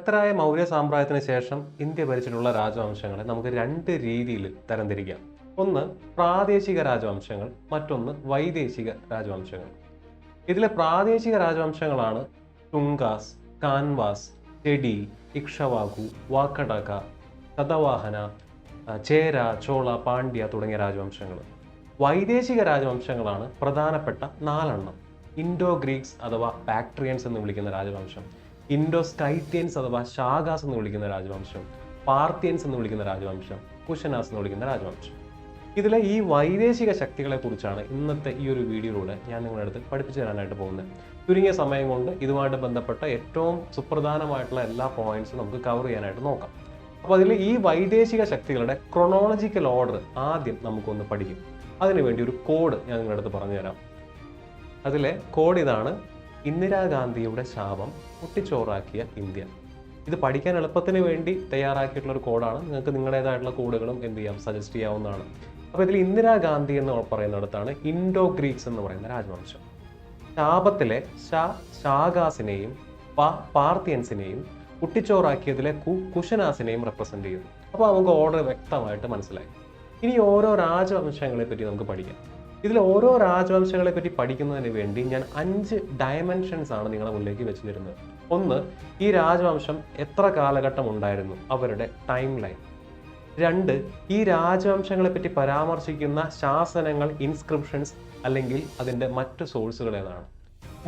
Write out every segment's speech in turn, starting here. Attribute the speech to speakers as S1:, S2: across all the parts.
S1: ശക്തരായ മൗര്യ സാമ്രാജ്യത്തിന് ശേഷം ഇന്ത്യ ഭരിച്ചിട്ടുള്ള രാജവംശങ്ങളെ നമുക്ക് രണ്ട് രീതിയിൽ തരംതിരിക്കാം. ഒന്ന് പ്രാദേശിക രാജവംശങ്ങൾ, മറ്റൊന്ന് വൈദേശിക രാജവംശങ്ങൾ. ഇതിലെ പ്രാദേശിക രാജവംശങ്ങളാണ് ടുങ്കാസ്, കാൻവാസ്, ചെടി, ഇക്ഷവാകു, വാക്കടക, ശതവാഹന, ചേര, ചോള, പാണ്ഡ്യ തുടങ്ങിയ രാജവംശങ്ങൾ. വൈദേശിക രാജവംശങ്ങളാണ് പ്രധാനപ്പെട്ട നാലെണ്ണം. ഇൻഡോ ഗ്രീക്സ് അഥവാ ബാക്ട്രിയൻസ് എന്ന് വിളിക്കുന്ന രാജവംശം, ഇൻഡോ സ്കൈത്യൻസ് അഥവാ ഷാഗാസ് എന്ന് വിളിക്കുന്ന രാജവംശം, പാർത്യൻസ് എന്ന് വിളിക്കുന്ന രാജവംശം, കുഷനാസ് എന്ന് വിളിക്കുന്ന രാജവംശം. ഇതിലെ ഈ വൈദേശിക ശക്തികളെ കുറിച്ചാണ് ഇന്നത്തെ ഈ ഒരു വീഡിയോയിലൂടെ ഞാൻ നിങ്ങളുടെ അടുത്ത് പഠിപ്പിച്ചു തരാനായിട്ട് പോകുന്നത്. ചുരുങ്ങിയ സമയം കൊണ്ട് ഇതുമായിട്ട് ബന്ധപ്പെട്ട ഏറ്റവും സുപ്രധാനമായിട്ടുള്ള എല്ലാ പോയിന്റ്സും നമുക്ക് കവർ ചെയ്യാനായിട്ട് നോക്കാം. അപ്പോൾ അതിൽ ഈ വൈദേശിക ശക്തികളുടെ ക്രൊണോളജിക്കൽ ഓർഡർ ആദ്യം നമുക്കൊന്ന് പഠിക്കും. അതിനുവേണ്ടി ഒരു കോഡ് ഞാൻ നിങ്ങളുടെ അടുത്ത് പറഞ്ഞുതരാം. അതിലെ കോഡ് ഇതാണ്: ഇന്ദിരാഗാന്ധിയുടെ ശാപം പൊട്ടിച്ചോറാക്കിയ ഇന്ത്യ. ഇത് പഠിക്കാൻ എളുപ്പത്തിന് വേണ്ടി തയ്യാറാക്കിയിട്ടുള്ള ഒരു കോഡാണ്. നിങ്ങൾക്ക് നിങ്ങളുടേതായിട്ടുള്ള കോഡുകളും എന്ത് ചെയ്യാം, സജസ്റ്റ് ചെയ്യാവുന്നതാണ്. അപ്പോൾ ഇതിൽ ഇന്ദിരാഗാന്ധി എന്ന് പറയുന്നിടത്താണ് ഇൻഡോ ഗ്രീക്സ് എന്ന് പറയുന്ന രാജവംശം. ശാപത്തിലെ ഷാഗാസിനെയും പാർത്യൻസിനെയും കുട്ടിച്ചോറാക്കിയതിലെ കുഷനാസിനെയും റെപ്രസെന്റ് ചെയ്യുന്നു. അപ്പോൾ നമുക്ക് ഓർഡർ വ്യക്തമായിട്ട് മനസ്സിലായി. ഇനി ഓരോ രാജവംശങ്ങളെ പറ്റി നമുക്ക് പഠിക്കാം. ഇതിൽ ഓരോ രാജവംശങ്ങളെ പറ്റി പഠിക്കുന്നതിന് വേണ്ടി ഞാൻ 5 ഡയമെൻഷൻസ് ആണ് നിങ്ങളുടെ മുന്നിലേക്ക് വെച്ച് തരുന്നത്. ഒന്ന്, ഈ രാജവംശം എത്ര കാലഘട്ടം ഉണ്ടായിരുന്നു, അവരുടെ ടൈം ലൈൻ. 2, ഈ രാജവംശങ്ങളെ പറ്റി പരാമർശിക്കുന്ന ശാസനങ്ങൾ, ഇൻസ്ക്രിപ്ഷൻസ് അല്ലെങ്കിൽ അതിൻ്റെ മറ്റ് സോഴ്സുകൾ ഏതാണ്.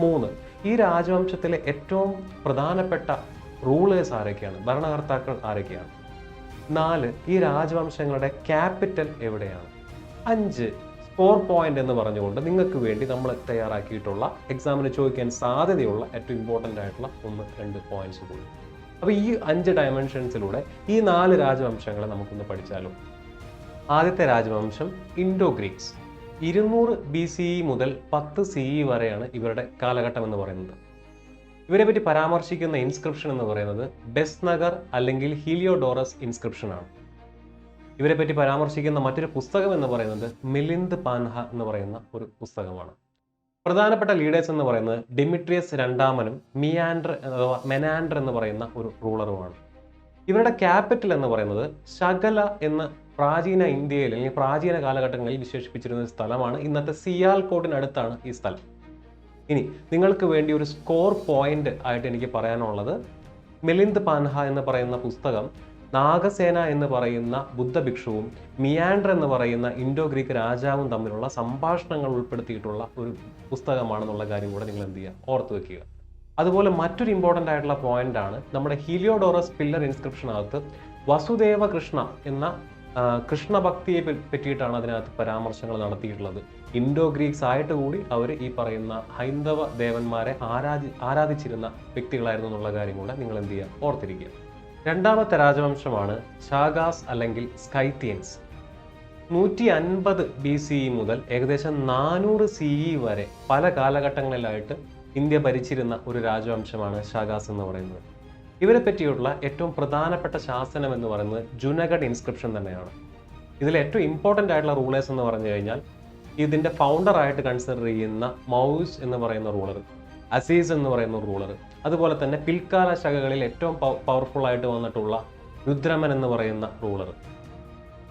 S1: 3, ഈ രാജവംശത്തിലെ ഏറ്റവും പ്രധാനപ്പെട്ട റൂളേഴ്സ് ആരൊക്കെയാണ്, ഭരണകർത്താക്കൾ ആരൊക്കെയാണ്. 4, ഈ രാജവംശങ്ങളുടെ ക്യാപിറ്റൽ എവിടെയാണ്. 5, സ്കോർ പോയിന്റ് എന്ന് പറഞ്ഞുകൊണ്ട് നിങ്ങൾക്ക് വേണ്ടി നമ്മൾ തയ്യാറാക്കിയിട്ടുള്ള എക്സാമിന് ചോദിക്കാൻ സാധ്യതയുള്ള ഏറ്റവും ഇമ്പോർട്ടൻ്റ് ആയിട്ടുള്ള 1-2 പോയിന്റ്സ് കൂടി. അപ്പോൾ ഈ 5 ഡയമെൻഷൻസിലൂടെ ഈ 4 രാജവംശങ്ങളെ നമുക്കൊന്ന് പഠിച്ചാലോ. ആദ്യത്തെ രാജവംശം ഇൻഡോ ഗ്രീക്സ്. 200 BCE മുതൽ 10 CE വരെയാണ് ഇവരുടെ കാലഘട്ടം എന്ന് പറയുന്നത്. ഇവരെ പറ്റി പരാമർശിക്കുന്ന ഇൻസ്ക്രിപ്ഷൻ എന്ന് പറയുന്നത് ബെസ്നഗർ അല്ലെങ്കിൽ ഹീലിയോഡോറസ് ഇൻസ്ക്രിപ്ഷൻ ആണ്. ഇവരെ പറ്റി പരാമർശിക്കുന്ന മറ്റൊരു പുസ്തകം എന്ന് പറയുന്നത് മിലിന്ദ് പാൻഹ എന്ന് പറയുന്ന ഒരു പുസ്തകമാണ്. പ്രധാനപ്പെട്ട ലീഡേഴ്സ് എന്ന് പറയുന്നത് ഡിമിട്രിയസ് രണ്ടാമനും മെനാൻഡർ എന്ന് പറയുന്ന ഒരു റൂളറുമാണ്. ഇവരുടെ ക്യാപിറ്റൽ എന്ന് പറയുന്നത് ശകല എന്ന പ്രാചീന ഇന്ത്യയിൽ അല്ലെങ്കിൽ പ്രാചീന കാലഘട്ടങ്ങളിൽ വിശേഷിപ്പിച്ചിരുന്ന സ്ഥലമാണ്. ഇന്നത്തെ സിയാൽകോട്ടിനടുത്താണ് ഈ സ്ഥലം. ഇനി നിങ്ങൾക്ക് വേണ്ടി ഒരു സ്കോർ പോയിന്റ് ആയിട്ട് എനിക്ക് പറയാനുള്ളത്, മിലിന്ദ് പാൻഹ എന്ന് പറയുന്ന പുസ്തകം നാഗസേന എന്ന് പറയുന്ന ബുദ്ധഭിക്ഷുവും മിയാൻഡർ എന്ന് പറയുന്ന ഇൻഡോ ഗ്രീക്ക് രാജാവും തമ്മിലുള്ള സംഭാഷണങ്ങൾ ഉൾപ്പെടുത്തിയിട്ടുള്ള ഒരു പുസ്തകമാണെന്നുള്ള കാര്യം കൂടെ നിങ്ങൾ എന്ത് ചെയ്യുക, ഓർത്ത് വെക്കുക. അതുപോലെ മറ്റൊരു ഇമ്പോർട്ടൻ്റ് ആയിട്ടുള്ള പോയിന്റ് ആണ് നമ്മുടെ ഹീലിയോഡോറസ് പില്ലർ ഇൻസ്ക്രിപ്ഷനകത്ത് വസുദേവ കൃഷ്ണ എന്ന കൃഷ്ണഭക്തിയെ പറ്റിയിട്ടാണ് അതിനകത്ത് പരാമർശങ്ങൾ നടത്തിയിട്ടുള്ളത്. ഇൻഡോ ഗ്രീക്സ് ആയിട്ട് കൂടി അവർ ഈ പറയുന്ന ഹൈന്ദവ ദേവന്മാരെ ആരാധിച്ചിരുന്ന വ്യക്തികളായിരുന്നു എന്നുള്ള കാര്യം കൂടെ നിങ്ങൾ എന്ത് ചെയ്യുക, ഓർത്തിരിക്കുക. രണ്ടാമത്തെ രാജവംശമാണ് ഷാഗാസ് അല്ലെങ്കിൽ സ്കൈത്യൻസ്. 150 BCE മുതൽ ഏകദേശം 400 CE വരെ പല കാലഘട്ടങ്ങളിലായിട്ട് ഇന്ത്യ ഭരിച്ചിരുന്ന ഒരു രാജവംശമാണ് ഷാഗാസ് എന്ന് പറയുന്നത്. ഇവരെ പറ്റിയുള്ള ഏറ്റവും പ്രധാനപ്പെട്ട ശാസനം എന്ന് പറയുന്നത് ജുനഗഡ് ഇൻസ്ക്രിപ്ഷൻ തന്നെയാണ്. ഇതിൽ ഏറ്റവും ഇമ്പോർട്ടൻ്റ് ആയിട്ടുള്ള റൂളേഴ്സ് എന്ന് പറഞ്ഞു കഴിഞ്ഞാൽ ഇതിൻ്റെ ഫൗണ്ടറായിട്ട് കൺസിഡർ ചെയ്യുന്ന മൗസ് എന്ന് പറയുന്ന റൂളർ, അസീസ് എന്ന് പറയുന്ന റൂളർ, അതുപോലെ തന്നെ പിൽക്കാല ശകകളിൽ ഏറ്റവും പവർഫുൾ ആയിട്ട് വന്നിട്ടുള്ള രുദ്രമൻ എന്ന് പറയുന്ന റൂളർ.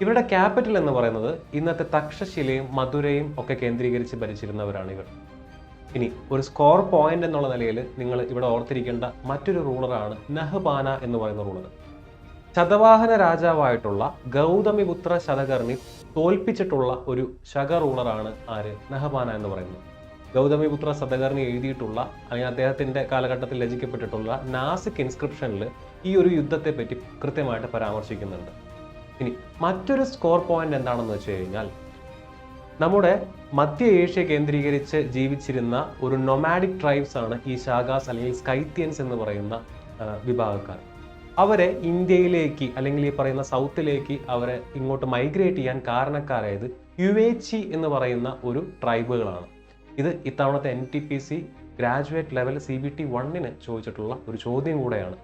S1: ഇവരുടെ ക്യാപിറ്റൽ എന്ന് പറയുന്നത് ഇന്നത്തെ തക്ഷശിലയും മധുരയും ഒക്കെ കേന്ദ്രീകരിച്ച് ഭരിച്ചിരുന്നവരാണ് ഇവർ. ഇനി ഒരു സ്കോർ പോയിന്റ് എന്നുള്ള നിലയിൽ നിങ്ങൾ ഇവിടെ ഓർത്തിരിക്കേണ്ട മറ്റൊരു റൂളറാണ് നഹ്പാന എന്ന് പറയുന്ന റൂളർ. ശതവാഹന രാജാവായിട്ടുള്ള ഗൗതമിപുത്ര ശതകർണി തോൽപ്പിച്ചിട്ടുള്ള ഒരു ശക റൂളറാണ് ആര്, നഹപാന എന്ന് പറയുന്നത്. ഗൗതമിപുത്ര ശതകർണി എഴുതിയിട്ടുള്ള അല്ലെങ്കിൽ അദ്ദേഹത്തിന്റെ കാലഘട്ടത്തിൽ രചിക്കപ്പെട്ടിട്ടുള്ള നാസിക് ഇൻസ്ക്രിപ്ഷനിൽ ഈ ഒരു യുദ്ധത്തെ പറ്റി കൃത്യമായിട്ട് പരാമർശിക്കുന്നുണ്ട്. ഇനി മറ്റൊരു സ്കോർ പോയിന്റ് എന്താണെന്ന് വെച്ച് കഴിഞ്ഞാൽ നമ്മുടെ മധ്യ ഏഷ്യ കേന്ദ്രീകരിച്ച് ജീവിച്ചിരുന്ന ഒരു നൊമാഡിക് ട്രൈബ്സ് ആണ് ഈ ഷാഗാസ് അല്ലെങ്കിൽ സ്കൈത്യൻസ് എന്ന് പറയുന്ന വിഭാഗക്കാർ. അവരെ ഇന്ത്യയിലേക്ക് അല്ലെങ്കിൽ ഈ പറയുന്ന സൗത്തിലേക്ക് അവരെ ഇങ്ങോട്ട് മൈഗ്രേറ്റ് ചെയ്യാൻ കാരണക്കാരായത് യുവേച്ചി എന്ന് പറയുന്ന ഒരു ട്രൈബുകളാണ്. ഇത് ഇത്തവണത്തെ NTPC ഗ്രാജുവേറ്റ് ലെവൽ CBT 1 ചോദിച്ചിട്ടുള്ള ഒരു ചോദ്യം കൂടെയാണ്.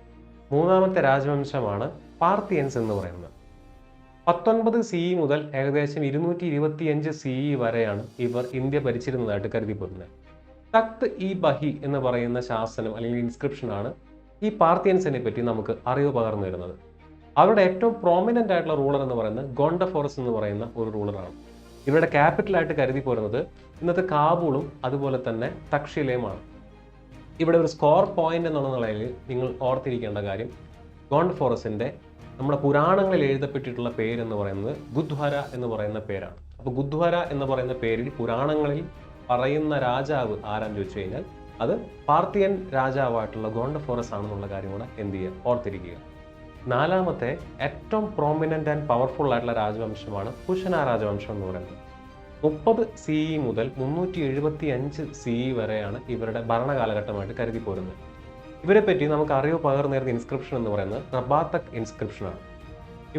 S1: മൂന്നാമത്തെ രാജവംശമാണ് പാർത്യൻസ് എന്ന് പറയുന്നത്. 19 CE മുതൽ ഏകദേശം 225 CE വരെയാണ് ഇവർ ഇന്ത്യ ഭരിച്ചിരുന്നതായിട്ട് കരുതിപ്പെടുന്നത്. തക്ത് ഇ ബഹി എന്ന് പറയുന്ന ശാസനം അല്ലെങ്കിൽ ഇൻസ്ക്രിപ്ഷനാണ് ഈ പാർത്തിയൻസിനെ പറ്റി നമുക്ക് അറിവ് പകർന്നു തരുന്നത്. അവരുടെ ഏറ്റവും പ്രോമിനൻ്റ് ആയിട്ടുള്ള റൂളർ എന്ന് പറയുന്നത് ഗോണ്ടഫോറസ് എന്ന് പറയുന്ന ഒരു റൂളറാണ്. ഇവരുടെ ക്യാപിറ്റലായിട്ട് കരുതി പോരുന്നത് ഇന്നത്തെ കാബൂളും അതുപോലെ തന്നെ തക്ഷശിലയുമാണ്. ഇവിടെ ഒരു സ്കോർ പോയിന്റ് എന്നുള്ള നിലയിൽ നിങ്ങൾ ഓർത്തിരിക്കേണ്ട കാര്യം, ഗോണ്ടഫോറസിൻ്റെ നമ്മുടെ പുരാണങ്ങളിൽ എഴുതപ്പെട്ടിട്ടുള്ള പേരെന്ന് പറയുന്നത് ഗുദ്വാര എന്ന് പറയുന്ന പേരാണ്. അപ്പോൾ ഗുദ്വാര എന്ന് പറയുന്ന പേരിൽ പുരാണങ്ങളിൽ പറയുന്ന രാജാവ് ആരാന്ന് ചോദിച്ചു കഴിഞ്ഞാൽ അത് പാർത്തിയൻ രാജാവായിട്ടുള്ള ഗോണ്ടഫോറസ് ആണെന്നുള്ള കാര്യം കൂടെ എന്ത് ചെയ്യുക, ഓർത്തിരിക്കുക. നാലാമത്തെ ഏറ്റവും പ്രോമിനൻ്റ് ആൻഡ് പവർഫുൾ ആയിട്ടുള്ള രാജവംശമാണ് കുശന രാജവംശം എന്ന് പറയുന്നത്. 30 CE മുതൽ 375 CE വരെയാണ് ഇവരുടെ ഭരണകാലഘട്ടമായിട്ട് കരുതി പോരുന്നത്. ഇവരെ പറ്റി നമുക്ക് അറിവ് പകർന്നു നേരുന്ന ഇൻസ്ക്രിപ്ഷൻ എന്ന് പറയുന്നത് റബാത്തക് ഇൻസ്ക്രിപ്ഷനാണ്.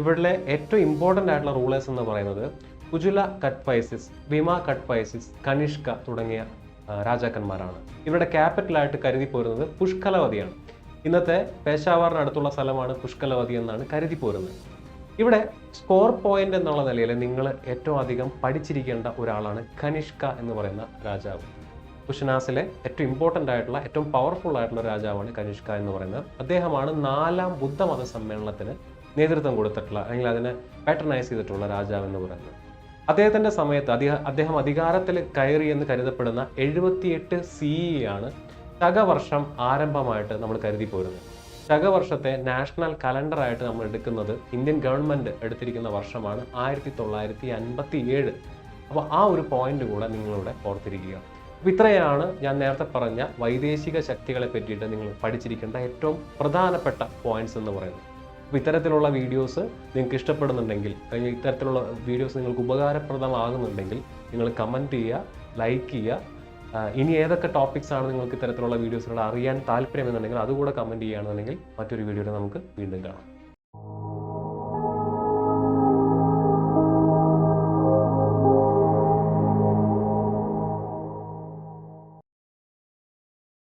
S1: ഇവരിലെ ഏറ്റവും ഇമ്പോർട്ടൻ്റ് ആയിട്ടുള്ള റൂളേഴ്സ് എന്ന് പറയുന്നത് കുജുല കട്ട്പൈസിസ്, വിമ കട്ട്പൈസിസ്, കനിഷ്ക തുടങ്ങിയ രാജാക്കന്മാരാണ്. ഇവരുടെ ക്യാപിറ്റലായിട്ട് കരുതി പോരുന്നത് പുഷ്കലവതിയാണ്. ഇന്നത്തെ പേശാവറിനടുത്തുള്ള സ്ഥലമാണ് പുഷ്കലവതി എന്നാണ് കരുതി പോരുന്നത്. ഇവിടെ സ്കോർ പോയിന്റ് എന്നുള്ള നിലയിൽ നിങ്ങൾ ഏറ്റവും അധികം പഠിച്ചിരിക്കേണ്ട ഒരാളാണ് കനിഷ്ക എന്ന് പറയുന്ന രാജാവ്. കുശനാസിലെ ഏറ്റവും ഇമ്പോർട്ടൻ്റ് ആയിട്ടുള്ള ഏറ്റവും പവർഫുൾ ആയിട്ടുള്ള രാജാവാണ് കനിഷ്ക എന്ന് പറയുന്നത്. അദ്ദേഹമാണ് 4ാം ബുദ്ധമത സമ്മേളനത്തിന് നേതൃത്വം കൊടുത്തിട്ടുള്ള, അല്ലെങ്കിൽ അതിനെ പാട്രണൈസ് ചെയ്തിട്ടുള്ള രാജാവ് എന്ന് പറയുന്നത്. അദ്ദേഹത്തിൻ്റെ സമയത്ത് അദ്ദേഹം അധികാരത്തിൽ കയറി എന്ന് കരുതപ്പെടുന്ന 78 CE ആണ് ശകവർഷം ആരംഭമായിട്ട് നമ്മൾ കരുതി പോരുന്നത്. ശകവർഷത്തെ നാഷണൽ കലണ്ടറായിട്ട് നമ്മൾ എടുക്കുന്നത്, ഇന്ത്യൻ ഗവൺമെൻറ് എടുത്തിരിക്കുന്ന വർഷമാണ് 1957. അപ്പോൾ ആ ഒരു പോയിന്റ് കൂടെ നിങ്ങളിവിടെ ഓർത്തിരിക്കുക. അപ്പോൾ ഇത്രയാണ് ഞാൻ നേരത്തെ പറഞ്ഞ വൈദേശിക ശക്തികളെ പറ്റിയിട്ട് നിങ്ങൾ പഠിച്ചിരിക്കേണ്ട ഏറ്റവും പ്രധാനപ്പെട്ട പോയിന്റ്സ് എന്ന് പറയുന്നത്. അപ്പോൾ ഇത്തരത്തിലുള്ള വീഡിയോസ് നിങ്ങൾക്ക് ഇഷ്ടപ്പെടുന്നുണ്ടെങ്കിൽ, അല്ലെങ്കിൽ ഇത്തരത്തിലുള്ള വീഡിയോസ് നിങ്ങൾക്ക് ഉപകാരപ്രദമാകുന്നുണ്ടെങ്കിൽ നിങ്ങൾ കമൻറ്റ് ചെയ്യുക, ലൈക്ക് ചെയ്യുക. ഇനി ഏതൊക്കെ ടോപ്പിക്സ് ആണ് നിങ്ങൾക്ക് ഇത്തരത്തിലുള്ള വീഡിയോസുകൾ അറിയാൻ താല്പര്യമെന്നുണ്ടെങ്കിൽ അതുകൂടെ കമൻറ്റ് ചെയ്യുകയാണെന്നുണ്ടെങ്കിൽ മറ്റൊരു വീഡിയോയിൽ നമുക്ക് വീണ്ടും കാണാം.